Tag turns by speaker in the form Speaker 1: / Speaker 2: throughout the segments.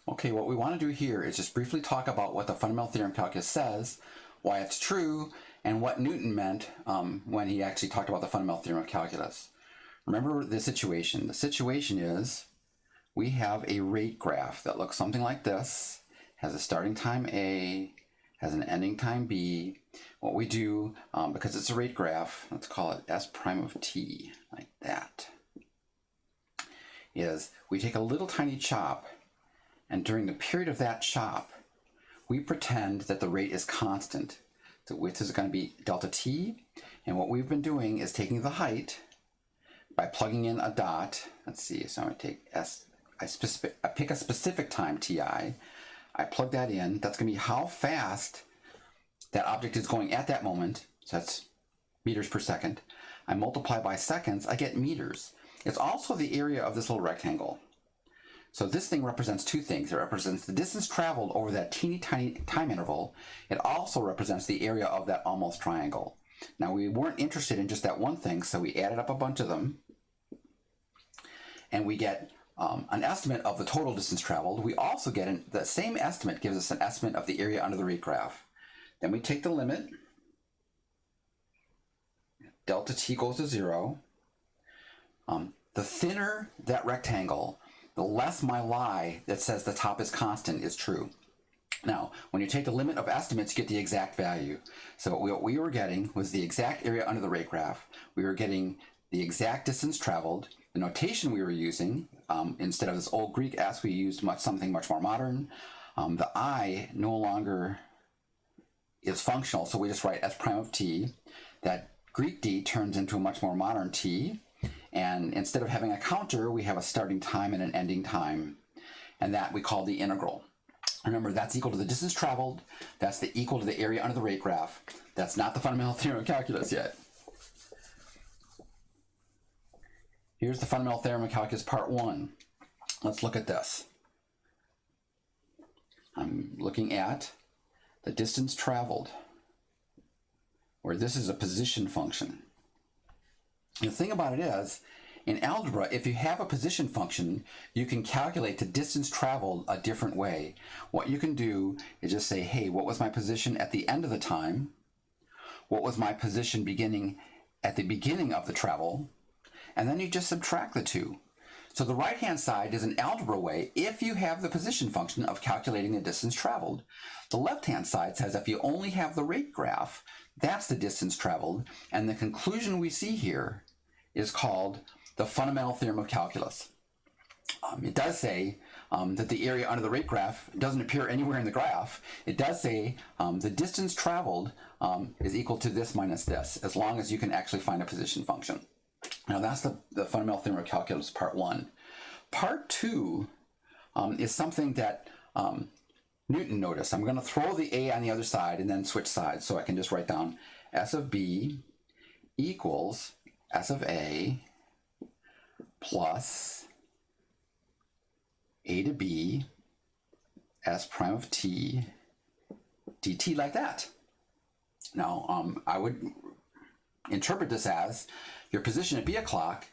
Speaker 1: Okay, what we want to do here is just briefly talk about what the fundamental theorem of calculus says, why it's true, and what Newton meant when he actually talked about the fundamental theorem of calculus. Remember the situation. The situation is we have a rate graph that looks something like this, has a starting time A, has an ending time B. What we do, because it's a rate graph, let's call it S prime of t, like that, is we take a little tiny chop, and during the period of that chop, we pretend that the rate is constant. The width is going to be delta t, and what we've been doing is taking the height by plugging in a dot. Let's see, so I'm going to take S, I pick a specific time ti, I plug that in. That's going to be how fast that object is going at that moment, so that's meters per second. I multiply by seconds, I get meters. It's also the area of this little rectangle. So this thing represents two things. It represents the distance traveled over that teeny tiny time interval. It also represents the area of that almost triangle. Now we weren't interested in just that one thing, so we added up a bunch of them, and we get an estimate of the total distance traveled. We also get the same estimate gives us an estimate of the area under the rate graph. Then we take the limit. Delta t goes to 0. The thinner that rectangle, the less my lie that says the top is constant is true. Now, when you take the limit of estimates, you get the exact value. So what we were getting was the exact area under the rate graph. We were getting the exact distance traveled. The notation we were using, instead of this old Greek s, we used something much more modern. The I no longer is functional, so we just write s prime of t. That Greek d turns into a much more modern t. And instead of having a counter, we have a starting time and an ending time. And that we call the integral. Remember, that's equal to the distance traveled. That's equal to the area under the rate graph. That's not the fundamental theorem of calculus yet. Here's the fundamental theorem of calculus part 1. Let's look at this. I'm looking at the distance traveled, where this is a position function. The thing about it is, in algebra, if you have a position function, you can calculate the distance traveled a different way. What you can do is just say, hey, what was my position at the end of the time? What was my position at the beginning of the travel? And then you just subtract the two. So the right-hand side is an algebra way if you have the position function of calculating the distance traveled. The left-hand side says if you only have the rate graph, that's the distance traveled. And the conclusion we see here is called the fundamental theorem of calculus. It does say that the area under the rate graph doesn't appear anywhere in the graph. It does say the distance traveled is equal to this minus this, as long as you can actually find a position function. Now that's the fundamental theorem of calculus part 1. Part 2 is something that Newton noticed. I'm going to throw the a on the other side and then switch sides, so I can just write down s of b equals s of a plus a to b s prime of t dt, like that. Now I would interpret this as your position at b o'clock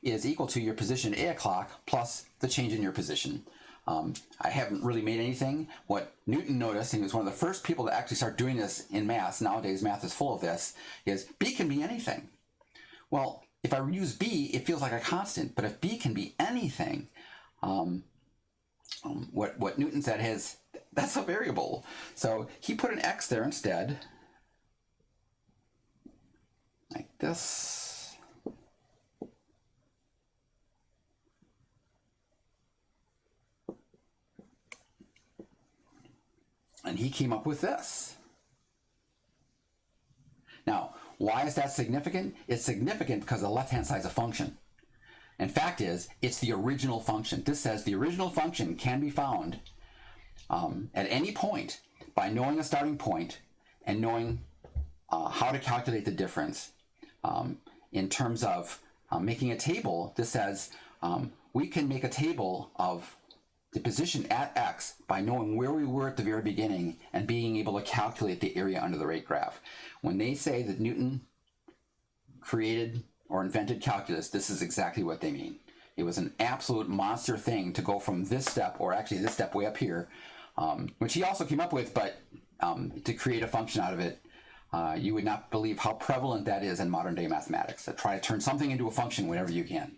Speaker 1: is equal to your position at a o'clock plus the change in your position. I haven't really made anything. What Newton noticed, and he was one of the first people to actually start doing this in math, nowadays math is full of this, is b can be anything. Well, if I use b, it feels like a constant, but if b can be anything, what Newton said is, that's a variable. So he put an x there instead, like this. And he came up with this. Now, why is that significant? It's significant because the left-hand side is a function. And fact is, it's the original function. This says the original function can be found at any point by knowing a starting point and knowing how to calculate the difference. In terms of making a table, this says we can make a table of the position at x by knowing where we were at the very beginning and being able to calculate the area under the rate graph. When they say that Newton created or invented calculus, this is exactly what they mean. It was an absolute monster thing to go from this step, or actually this step way up here, which he also came up with, but to create a function out of it. You would not believe how prevalent that is in modern day mathematics, to try to turn something into a function whenever you can.